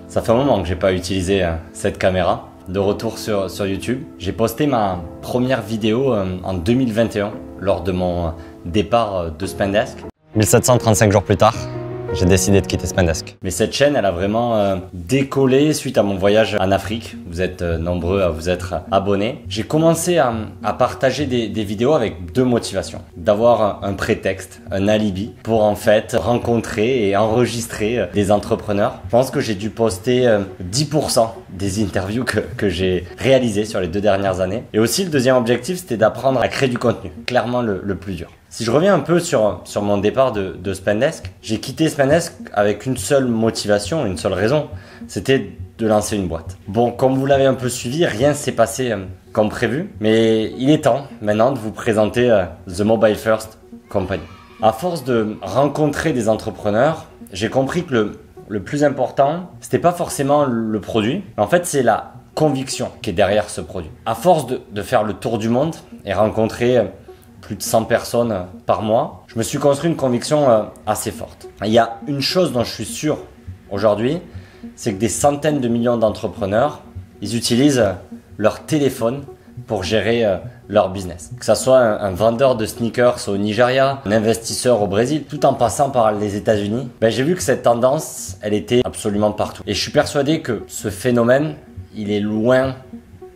Ça fait un moment que j'ai pas utilisé cette caméra. De retour sur YouTube. J'ai posté ma première vidéo en 2021 lors de mon départ de Spendesk. 1735 jours plus tard, j'ai décidé de quitter Spendesk. Mais cette chaîne, elle a vraiment décollé suite à mon voyage en Afrique. Vous êtes nombreux à vous être abonnés. J'ai commencé à partager des vidéos avec deux motivations. D'avoir un prétexte, un alibi pour en fait rencontrer et enregistrer des entrepreneurs. Je pense que j'ai dû poster 10% des interviews que j'ai réalisées sur les 2 dernières années. Et aussi le deuxième objectif, c'était d'apprendre à créer du contenu. Clairement le plus dur. Si je reviens un peu sur mon départ de Spendesk, j'ai quitté Spendesk avec une seule motivation, une seule raison, c'était de lancer une boîte. Bon, comme vous l'avez un peu suivi, rien ne s'est passé comme prévu, mais il est temps maintenant de vous présenter The Mobile First Company. À force de rencontrer des entrepreneurs, j'ai compris que le plus important, c'était pas forcément le produit, mais en fait c'est la conviction qui est derrière ce produit. À force de faire le tour du monde et rencontrer plus de 100 personnes par mois, je me suis construit une conviction assez forte. Il y a une chose dont je suis sûr aujourd'hui, c'est que des centaines de millions d'entrepreneurs, ils utilisent leur téléphone pour gérer leur business. Que ça soit un vendeur de sneakers au Nigeria, un investisseur au Brésil, tout en passant par les États-Unis, j'ai vu que cette tendance, elle était absolument partout. Et je suis persuadé que ce phénomène, il est loin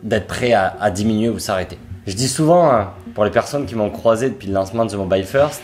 d'être prêt à diminuer ou s'arrêter. Je dis souvent, pour les personnes qui m'ont croisé depuis le lancement de The Mobile First,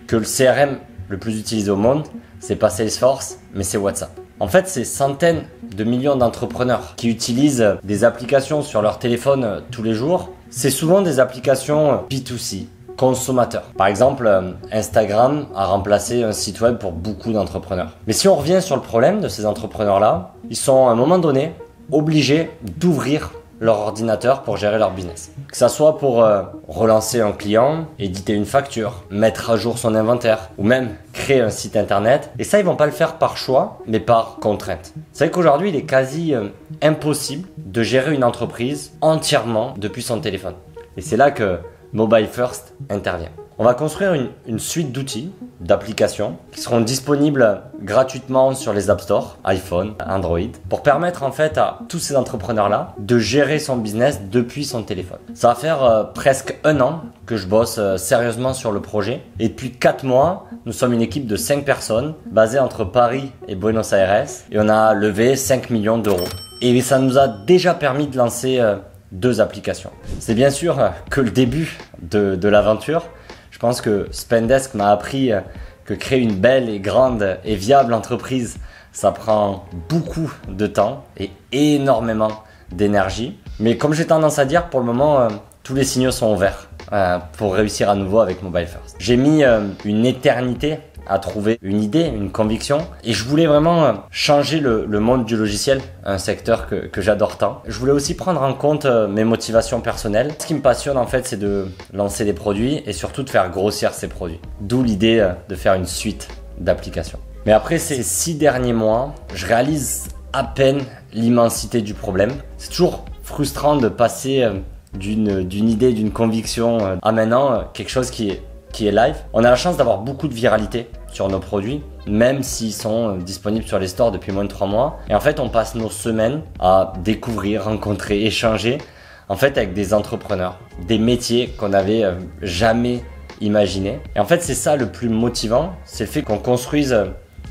que le CRM le plus utilisé au monde, c'est pas Salesforce, mais c'est WhatsApp. En fait, c'est centaines de millions d'entrepreneurs qui utilisent des applications sur leur téléphone tous les jours. C'est souvent des applications B2C, consommateurs. Par exemple, Instagram a remplacé un site web pour beaucoup d'entrepreneurs. Mais si on revient sur le problème de ces entrepreneurs-là, ils sont à un moment donné obligés d'ouvrir leur ordinateur pour gérer leur business. Que ça soit pour relancer un client, éditer une facture, mettre à jour son inventaire ou même créer un site internet. Et ça, ils vont pas le faire par choix, mais par contrainte. Vous savez qu'aujourd'hui, il est quasi impossible de gérer une entreprise entièrement depuis son téléphone. Et c'est là que Mobile First intervient. On va construire une suite d'outils, d'applications qui seront disponibles gratuitement sur les App Store, iPhone, Android, pour permettre en fait à tous ces entrepreneurs-là de gérer son business depuis son téléphone. Ça va faire presque 1 an que je bosse sérieusement sur le projet. Et depuis 4 mois, nous sommes une équipe de 5 personnes basée entre Paris et Buenos Aires et on a levé 5 millions d'euros. Et ça nous a déjà permis de lancer 2 applications. C'est bien sûr que le début de l'aventure. Je pense que Spendesk m'a appris que créer une belle et grande et viable entreprise, ça prend beaucoup de temps et énormément d'énergie. Mais comme j'ai tendance à dire, pour le moment, tous les signaux sont ouverts pour réussir à nouveau avec Mobile First. J'ai mis une éternité à trouver une idée, une conviction. Et je voulais vraiment changer le monde du logiciel, un secteur que j'adore tant. Je voulais aussi prendre en compte mes motivations personnelles. Ce qui me passionne en fait, c'est de lancer des produits et surtout de faire grossir ces produits. D'où l'idée de faire une suite d'applications. Mais après ces 6 derniers mois, je réalise à peine l'immensité du problème. C'est toujours frustrant de passer d'une idée, d'une conviction à maintenant quelque chose qui est live. On a la chance d'avoir beaucoup de viralité sur nos produits, même s'ils sont disponibles sur les stores depuis moins de 3 mois. Et en fait, on passe nos semaines à découvrir, rencontrer, échanger en fait avec des entrepreneurs, des métiers qu'on n'avait jamais imaginés. Et en fait, c'est ça le plus motivant, c'est le fait qu'on construise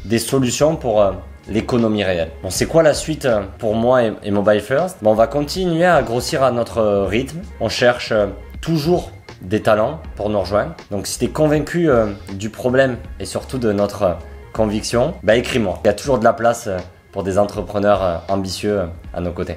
des solutions pour l'économie réelle. Bon, c'est quoi la suite pour moi et Mobile First? Bon, on va continuer à grossir à notre rythme. On cherche toujours des talents pour nous rejoindre. Donc si tu es convaincu du problème et surtout de notre conviction, écris-moi. Il y a toujours de la place pour des entrepreneurs ambitieux à nos côtés.